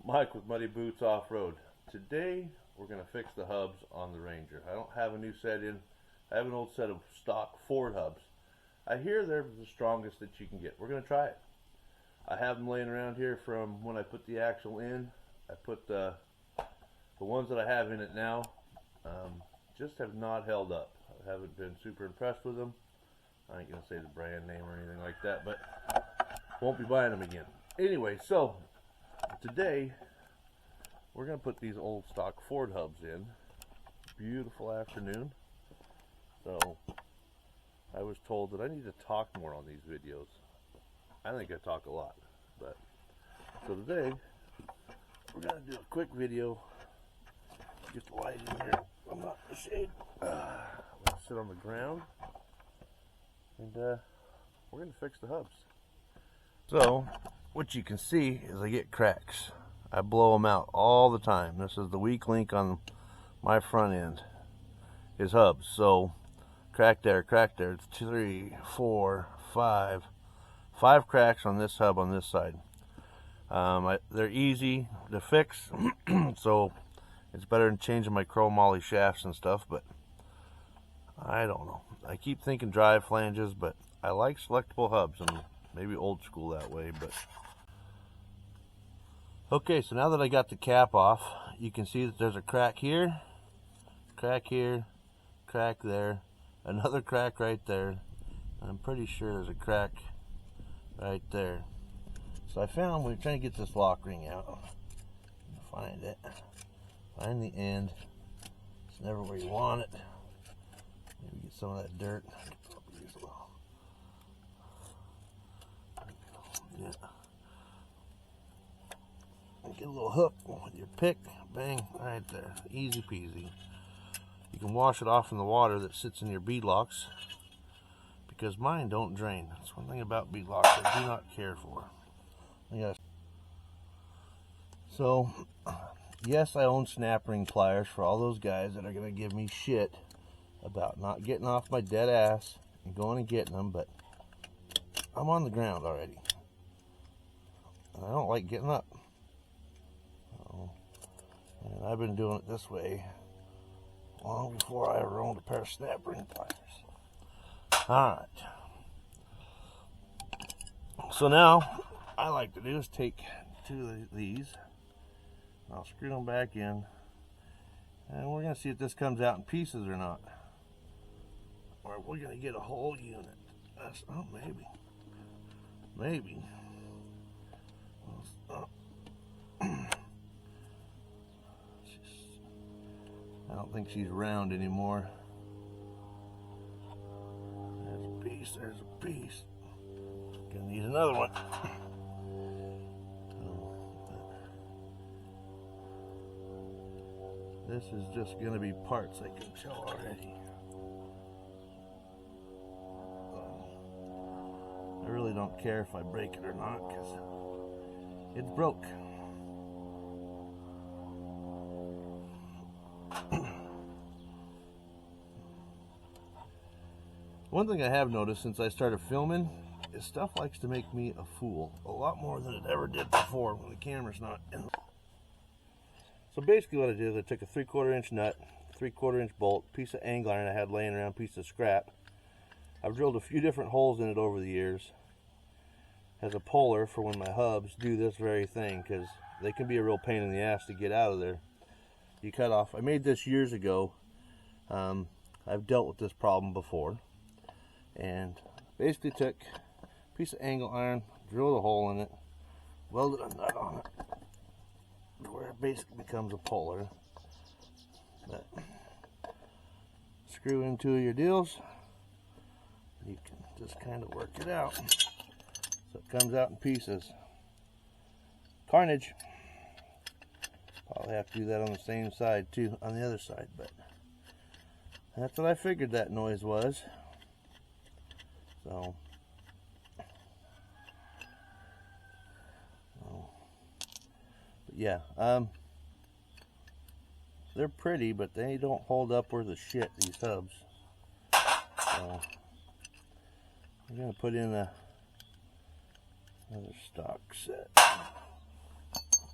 Mike with Muddy Boots Off-Road. Today we're going to fix the hubs on the Ranger. I don't have a new set in. I have an old set of stock Ford hubs. I hear they're the strongest that you can get. We're going to try it. I have them laying around here from when I put the axle in. I put the ones that I have in it now just have not held up. I haven't been super impressed with them. I ain't going to say the brand name or anything like that, but won't be buying them again. Anyway, so today we're going to put these old stock Ford hubs in. Beautiful afternoon. So I was told that I need to talk more on these videos. I think I talk a lot, but so today we're going to do a quick video. Get the light in here. I'm not in the shade. I'm going to sit on the ground and we're going to fix the hubs. So what you can see is I get cracks. I blow them out all the time. This is the weak link on my front end, is hubs. So crack there, it's 3, 4, 5 cracks on this hub on this side. They're easy to fix, so it's better than changing my chromoly shafts and stuff, but I don't know. I keep thinking drive flanges, but I like selectable hubs, and maybe old school that way. But okay, so now that I got the cap off, you can see that there's a crack here, crack there, another crack right there. I'm pretty sure there's a crack right there. So I found, we're trying to get this lock ring out. Find it. Find the end. It's never where you want it. Maybe get some of that dirt. Yeah. Get a little hook with your pick. Bang, right there. Easy peasy. You can wash it off in the water that sits in your bead locks, because mine don't drain. That's one thing about bead locks I do not care for. Yes. So, yes, I own snap ring pliers for all those guys that are going to give me shit about not getting off my dead ass and going and getting them, but I'm on the ground already. And I don't like getting up. And I've been doing it this way long before I ever owned a pair of snap ring pliers. Alright. So now, I like to do is take two of these. I'll screw them back in. And we're going to see if this comes out in pieces or not. Or we're going to get a whole unit. Oh, maybe. Maybe. I don't think she's round anymore. There's a piece, there's a piece. Gonna need another one. This is just gonna be parts, I can tell already. I really don't care if I break it or not, because it's broke. One thing I have noticed since I started filming is stuff likes to make me a fool a lot more than it ever did before when the camera's not in. So basically what I did is I took a 3/4 inch nut, 3/4 inch bolt, piece of angle iron I had laying around, piece of scrap. I've drilled a few different holes in it over the years as a puller for when my hubs do this very thing, because they can be a real pain in the ass to get out of there. You cut off. I made this years ago. I've dealt with this problem before. And basically took a piece of angle iron, drilled a hole in it, welded a nut on it, where it basically becomes a puller. But screw in two of your deals, you can just kind of work it out so it comes out in pieces. Carnage. Probably have to do that on the same side too, on the other side, but that's what I figured that noise was. So, but yeah, they're pretty, but they don't hold up worth a shit, these hubs. So, I'm going to put in another stock set.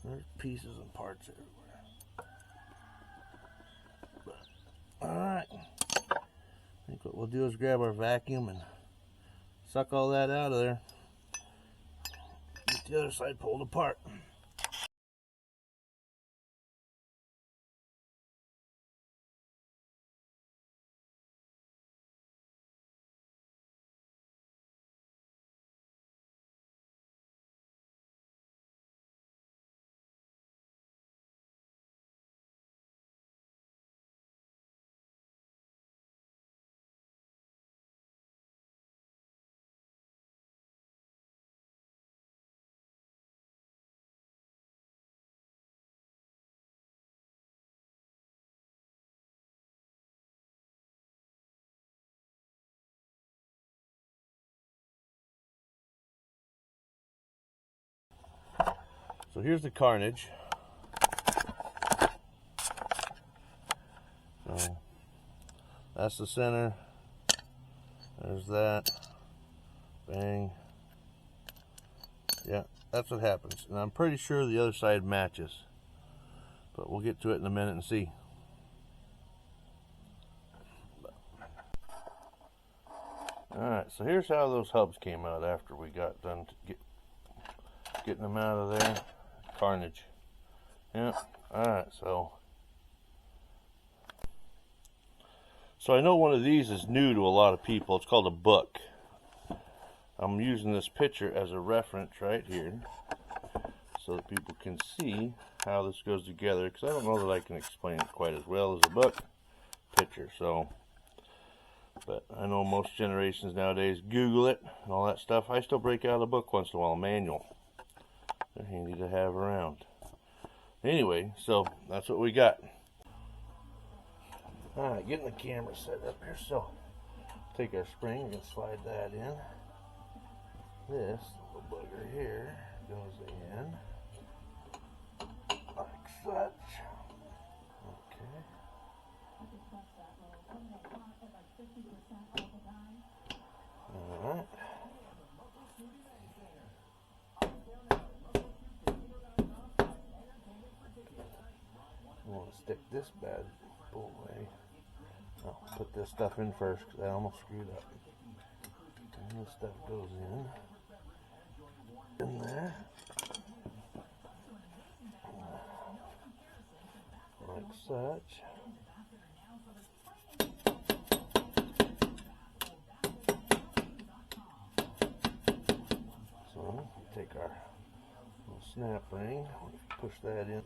There's pieces and parts everywhere. Alright. I think what we'll do is grab our vacuum and suck all that out of there. Get the other side pulled apart. So here's the carnage. So that's the center. There's that. Bang. Yeah, that's what happens. And I'm pretty sure the other side matches. But we'll get to it in a minute and see. Alright, so here's how those hubs came out after we got done getting them out of there. Carnage. Yeah. Alright, so I know one of these is new to a lot of people. It's called a book. I'm using this picture as a reference right here so that people can see how this goes together, because I don't know that I can explain it quite as well as a book picture. So, but I know most generations nowadays Google it and all that stuff. I still break out a book once in a while, a manual. They're handy to have around. Anyway, so that's what we got. Alright, getting the camera set up here. So, take our spring and slide that in. This little bugger here goes in like such. Okay. Alright. I want to stick this bad boy. I'll put this stuff in first because I almost screwed up. And this stuff goes in there, like such. So take our little snap ring, push that in.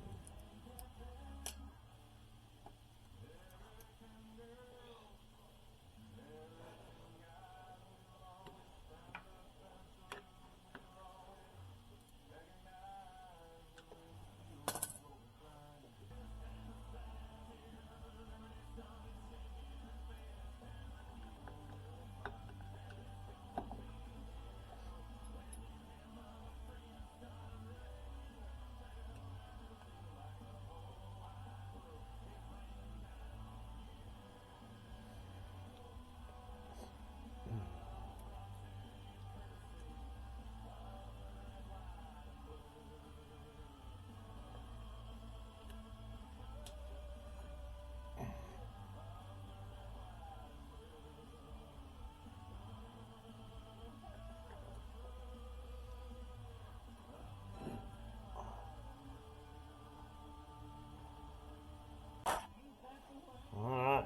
Alright,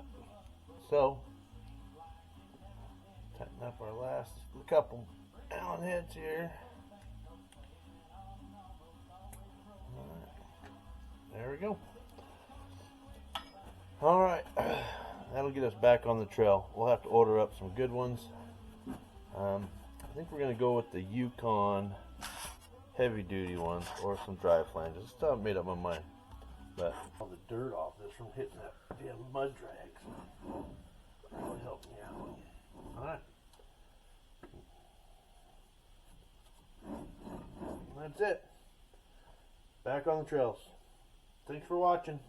so tighten up our last couple Allen heads here. Alright, there we go. Alright, that'll get us back on the trail. We'll have to order up some good ones. I think we're going to go with the Yukon heavy duty ones or some dry flanges. Still haven't made up my mind. But all the dirt off this from hitting that damn mud drags will help me out. Alright. That's it. Back on the trails. Thanks for watching.